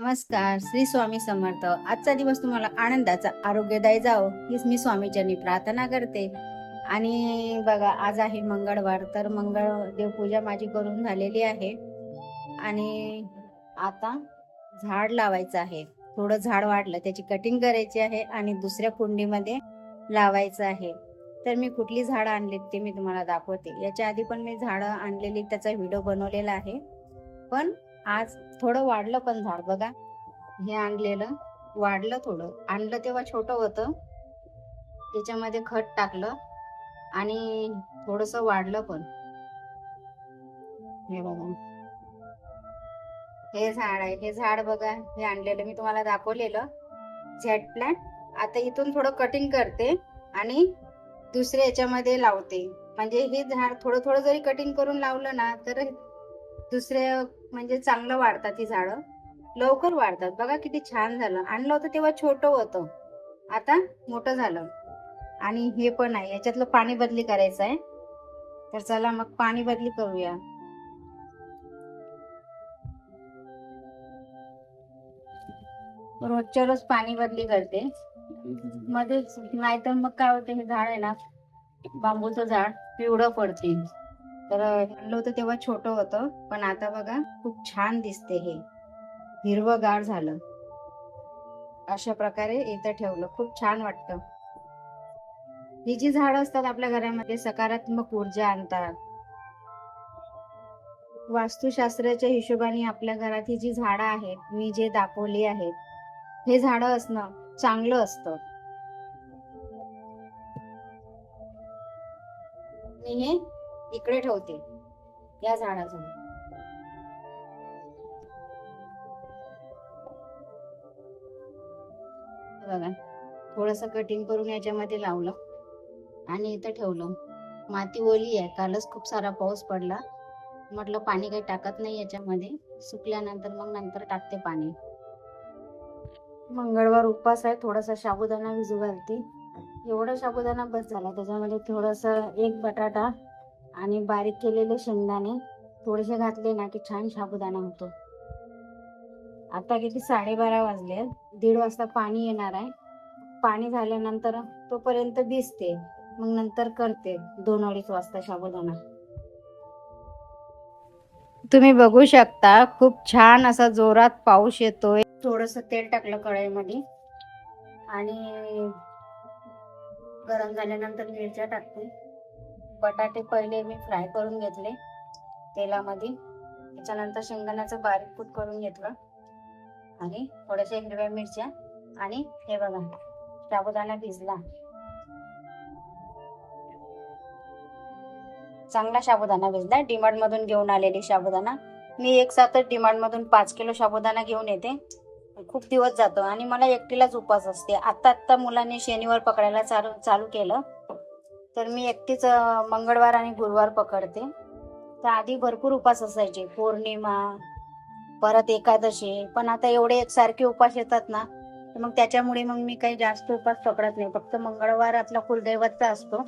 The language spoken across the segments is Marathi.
नमस्कार. श्री स्वामी समर्थ. आजचा दिवस तुम्हाला आनंदाचा आरोग्यदायी जावो हीच मी स्वामीचरणी प्रार्थना करते. आणि बघा, आज आहे मंगळवार, तर मंगळ देवपूजा माझी करून झालेली आहे. आणि आता झाड लावायचं आहे. थोडं झाड वाढलं, त्याची कटिंग करायची आहे आणि दुसऱ्या कुंडीमध्ये लावायचं आहे. तर मी कुठली झाडं आणलीत ते मी तुम्हाला दाखवते. याच्या आधी पण मी झाडं आणलेली, त्याचा व्हिडिओ बनवलेला आहे. पण आज थोडं वाढलं पण झाड बघा. हे आणलेलं वाढलं, थोडं आणलं तेव्हा छोटं होतं, त्याच्यामध्ये खत टाकलं आणि थोडस वाढलं पण. हे बघा, हे झाड आहे. हे झाड बघा, हे आणलेलं मी तुम्हाला दाखवलेलं झेड प्लांट. आता इथून थोडं कटिंग करते आणि दुसऱ्या याच्यामध्ये लावते. म्हणजे हे झाड थोडं थोडं जरी कटिंग करून लावलं ना, तर दुसरे म्हणजे चांगलं वाढतात. ही झाडं लवकर वाढतात. बघा किती छान झालं. आणलं होतं तेव्हा छोटं होतं, आता मोठं झालं. आणि हे पण आहे, याच्यातलं पाणी बदली करायचं आहे. तर चला मग पाणी बदली करूया. रोजच्या रोज पाणी बदली करते मध्येच, नाहीतर मग काय होतं, हे झाड आहे ना, बांबूचं झाड पिवळं पडते. तर आणलं होतं तेव्हा छोटं होतं, पण आता बघा खूप छान दिसते. हे हिरवंगार झालं. अशा प्रकारे इथं ठेवलं, खूप छान वाटतं. ही जी झाडं असतात आपल्या घरामध्ये सकारात्मक ऊर्जा आणतात. वास्तुशास्त्राच्या हिशोबाने आपल्या घरात ही जी झाडं आहेत, मी जे दाखवली आहेत, हे झाडं असणं चांगलं असतं. मी हे इकडे ठेवते, या झाडाजवळ. बघा, थोडस कटिंग करून याच्यामध्ये लावलं आणि इथं ठेवलं. माती ओली आहे, कालच खूप सारा पाऊस पडला. म्हटलं पाणी काही टाकत नाही याच्यामध्ये, सुकल्यानंतर मग नंतर टाकते पाणी. मंगळवार उपवास आहे, थोडासा साबुदाणा भिजू घालते. एवढा साबुदाणा बस झाला. त्याच्यामध्ये थोडस एक बटाटा आणि बारीक केलेले शेंगदाणे थोडेसे घातले ना की छान साबुदाणा होतो. आता किती 12:30 वाजले. 1:30 वाजता पाणी येणार आहे. पाणी झाल्यानंतर तोपर्यंत भिजते, मग नंतर करते 2-2:30 वाजता साबुदाणा. तुम्ही बघू शकता, खूप छान असा जोरात पाऊस येतोय. थोडस तेल टाकलं कढईमध्ये आणि गरम झाल्यानंतर मिरच्या टाकते. बटाटे पहिले मी फ्राय करून घेतले तेलामध्ये. त्याच्यानंतर शेंगदाण्याचं बारीक कूट करून घेतलं आणि थोड्याशा हिरव्या मिरच्या. आणि हे बघा, साबुदाणा भिजला. चांगला साबुदाणा भिजला. डिमार्ट मधून घेऊन आलेली साबुदाणा. मी एक साथच डिमार्ट मधून 5 किलो साबुदाणा घेऊन येते. खूप दिवस जातो आणि मला एकटीलाच उपवास असते. आता मुलांनी शनिवार पकडायला चालू केलं, तर मी एकटीच मंगळवार आणि गुरुवार पकडते. तर आधी भरपूर उपवास असायचे, पौर्णिमा परत एकादशी. पण आता एवढे एकसारखे उपवास येतात ना, मग त्याच्यामुळे मग मी काही जास्त उपवास पकडत नाही. फक्त मंगळवार आपला कुलदैवतचा असतो,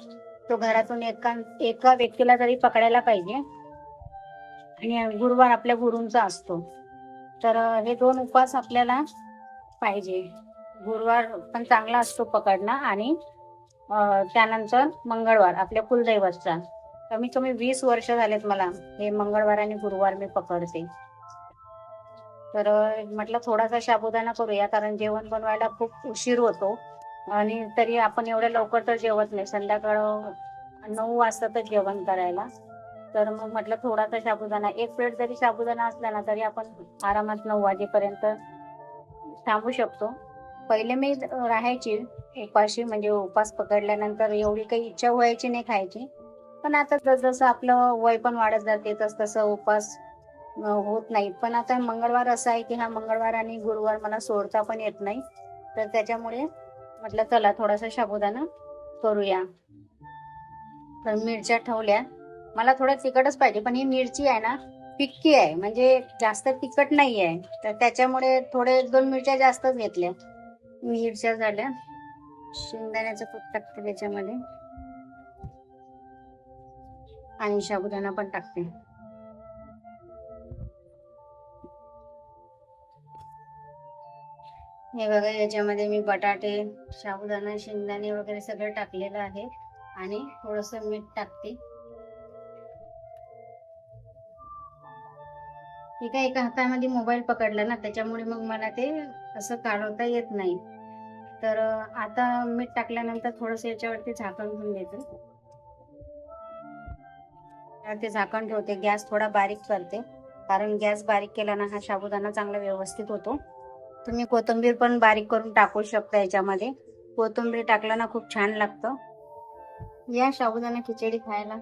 तो घरातून एका व्यक्तीला तरी पकडायला पाहिजे. आणि गुरुवार आपल्या गुरूंचा असतो. तर हे 2 उपवास आपल्याला पाहिजे. गुरुवार पण चांगला असतो पकडणं आणि त्यानंतर मंगळवार आपल्या कुलदैवतचा. कमी कमी 20 वर्ष झालेत मला हे मंगळवार आणि गुरुवार मी पकडते. तर म्हटलं थोडासा साबुदाणा करूया, कारण जेवण बनवायला खूप उशीर होतो. आणि तरी आपण एवढ्या लवकर तर जेवत नाही, संध्याकाळ 9 वाजता तर जेवण करायला. तर मग म्हटलं थोडासा साबुदाणा, 1 प्लेट जरी साबुदाणा असला ना, तरी आपण आरामात 9 वाजेपर्यंत थांबू शकतो. पहिले मी राहायची उपाशी, म्हणजे उपास पकडल्यानंतर एवढी काही इच्छा व्हायची नाही खायची. पण आता जसं आपलं वय पण वाढत जाते तसं उपास होत नाही. पण आता मंगळवार असं आहे की हा मंगळवार आणि गुरुवार मला सोडता पण येत नाही. तर त्याच्यामुळे म्हटलं चला थोडासा साबुदाणा करूया. तर मिरच्या ठेवल्या. मला थोडं तिखटच पाहिजे, पण ही मिरची आहे ना फिक्की आहे, म्हणजे जास्त तिखट नाही आहे. तर त्याच्यामुळे थोडे 1-2 मिरच्या जास्तच घेतल्या. मिरच्या झाल्या. शेंगदाण्याचं कूट टाकते त्याच्यामध्ये आणि साबुदाणा पण टाकते. हे बघा, याच्यामध्ये मी बटाटे, साबुदाणा, शेंगदाणे वगैरे सगळं टाकलेलं आहे आणि थोडंसं मीठ टाकते. ठीक आहे, एका हातामध्ये मोबाईल पकडला ना, त्याच्यामुळे मग मला ते असं काढवता येत नाही. तर आता मीठ टाकल्यानंतर थोडंसं याच्यावरती झाकण घेऊन देते. ते झाकण ठेवते. गॅस थोडा बारीक करते, कारण गॅस बारीक केला ना हा साबुदाणा चांगला व्यवस्थित होतो. तुम्ही कोथिंबीर पण बारीक करून टाकू शकता याच्यामध्ये. कोथिंबीर टाकलं ना खूप छान लागतं. या साबुदाणा खिचडी खायला.